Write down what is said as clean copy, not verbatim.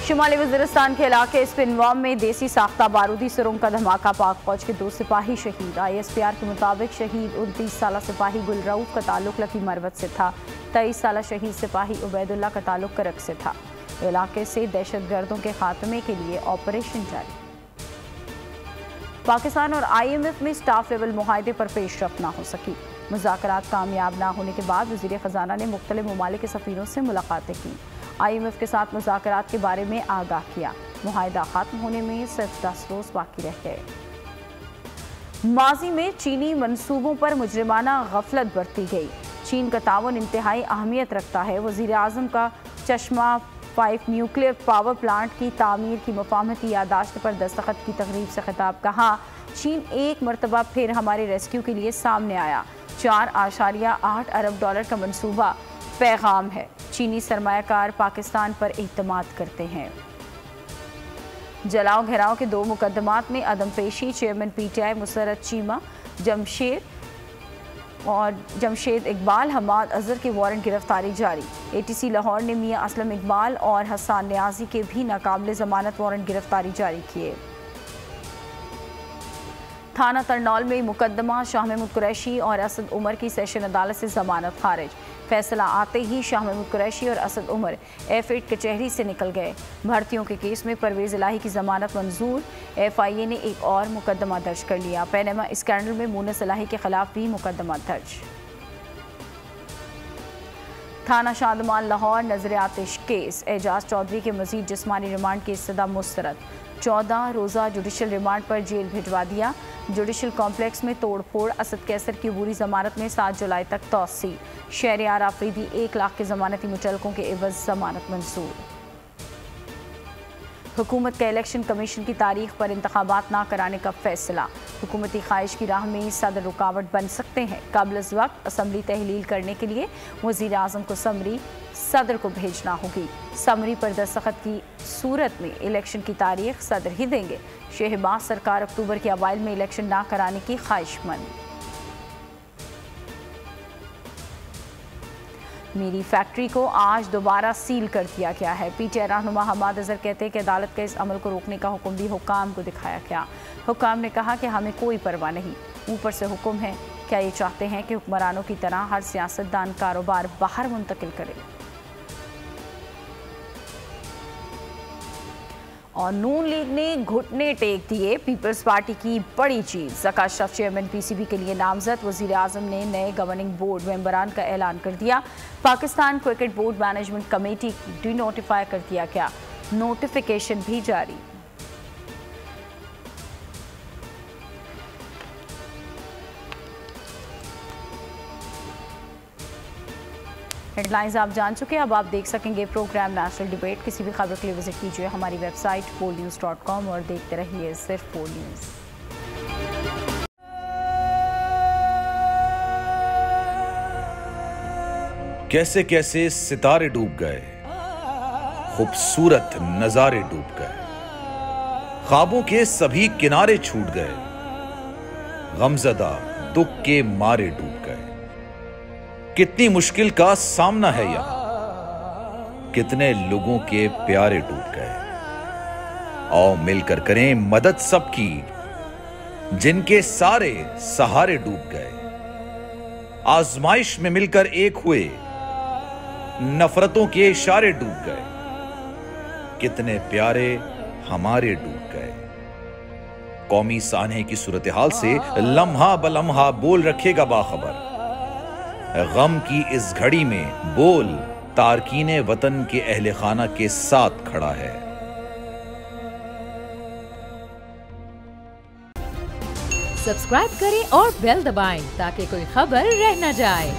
शुमाली वज़ीरिस्तान के इलाके स्पिनवाम में देसी साख्ता बारूदी सुरंग का धमाका, पाक फौज के 2 सिपाही शहीद। ISPR के मुताबिक शहीद 29 साला सिपाही गुल रऊफ का ताल्लुक लकी मरवत से था। 23 साला शहीद सिपाही उबैदुल्ला का ताल्लुक करक से था। इलाके से दहशतगर्दों के खात्मे के लिए ऑपरेशन जारी। पाकिस्तान और IMF में स्टाफ लेवल मुआहदे पर पेशरफ्त ना हो सकी। मुज़ाकरात कामयाब ना होने के बाद वज़ीर ख़जाना ने मुख्तलिफ ममालिक के सफ़ीरों से मुलाकातें की। IMF के साथ मुज़ाकरात के बारे में आगाह किया। मुआहदा ख़त्म होने में सिर्फ 10 रोज़ बाकी रह गए। माजी में चीनी मनसूबों पर मुजरिमाना गफलत बरती गई। चीन का ताउन इंतहाई अहमियत रखता है। वज़ीर आज़म का चश्मा 5 न्यूक्लियर पावर प्लांट की तामीर की मुफाहमती यादाश्त पर दस्तखत की तकरीब से खिताब कहा, चीन एक मरतबा फिर हमारे रेस्क्यू के लिए सामने आया। 4.8 अरब डॉलर का मनसूबा पैगाम है। चीनी सरमायाकार पाकिस्तान पर एतमाद करते हैं। जलाओ घेराव के 2 मुकदमात में अदम पेशी, चेयरमैन PTI मुसर्रत चीमा, जमशेद इकबाल, हमाद अजहर के वारंट गिरफ्तारी जारी। ATC लाहौर ने मियां असलम इकबाल और हसन न्याजी के भी नाकाबिले जमानत वारंट गिरफ्तारी जारी किए। थाना तरनौल में मुकदमा, शाह महमूद कुरैशी और असद उमर की सेशन अदालत से जमानत खारिज। फैसला आते ही शाह महमूद कुरैशी और असद उमर F8 कचहरी से निकल गए। भर्तियों के केस में परवेज इलाही की जमानत मंजूर। FIA ने एक और मुकदमा दर्ज कर लिया। पैनमा स्कैंडल में मुनस इलाही के खिलाफ भी मुकदमा दर्ज। थाना शादमान लाहौर नजर आतिश केस, एजाज चौधरी के मजीद जिस्मानी रिमांड की इस्तदा मुस्तरद। 14 रोज़ा जुडिशल रिमांड पर जेल भिजवा दिया। जुडिशल कॉम्प्लेक्स में तोड़ फोड़, असद कैसर की अबूरी जमानत में 7 जुलाई तक तौसी। शहरियार आफरीदी 1 लाख के जमानती मुचलकों के एवज जमानत मंजूर। हुकूमत का इलेक्शन कमीशन की तारीख पर इंतखाबात ना कराने का फैसला। हुकूमती ख्वाहिश की राह में सदर रुकावट बन सकते हैं। काबिल वक्त असम्बली तहलील करने के लिए वज़ीर आज़म को समरी सदर को भेजना होगी। समरी पर दस्तखत की सूरत में इलेक्शन की तारीख सदर ही देंगे। शहबाज सरकार अक्टूबर के अवाइल में इलेक्शन ना कराने की ख्वाहिशमंद। मीरी फैक्ट्री को आज दोबारा सील कर दिया गया है। PTI रहनुमा हमाद अजहर कहते हैं कि अदालत के इस अमल को रोकने का हुक्म भी हुकाम को दिखाया गया। हुकाम ने कहा कि हमें कोई परवाह नहीं, ऊपर से हुक्म है। क्या ये चाहते हैं कि हुक्मरानों की तरह हर सियासतदान कारोबार बाहर मुंतकिल करे? और नून लीग ने घुटने टेक दिए। पीपल्स पार्टी की बड़ी जीत। ज़का अशरफ चेयरमैन PCB के लिए नामजद। वज़ीर आज़म ने नए गवर्निंग बोर्ड मेंबरान का ऐलान कर दिया। Pakistan cricket board management committee D notify कर दिया गया। नोटिफिकेशन भी जारी। हेडलाइंस आप जान चुके हैं। अब आप देख सकेंगे प्रोग्राम नेशनल डिबेट। किसी भी खबर के लिए विजिट कीजिए हमारी वेबसाइट polnews.com और देखते रहिए सिर्फ पोल न्यूज़। कैसे कैसे सितारे डूब गए, खूबसूरत नजारे डूब गए, ख्वाबों के सभी किनारे छूट गए, गमजदा दुख के मारे डूब गए। कितनी मुश्किल का सामना है यहां, कितने लोगों के प्यारे डूब गए। आओ मिलकर करें मदद सबकी, जिनके सारे सहारे डूब गए। आजमाइश में मिलकर एक हुए, नफरतों के इशारे डूब गए। कितने प्यारे हमारे डूब गए। कौमी सानहे की सूरत हाल से लम्हा बलम्हा बोल रखेगा बाखबर। गम की इस घड़ी में बोल तारकीने वतन के अहले खाना के साथ खड़ा है। सब्सक्राइब करें और बेल दबाएं ताकि कोई खबर रह न जाए।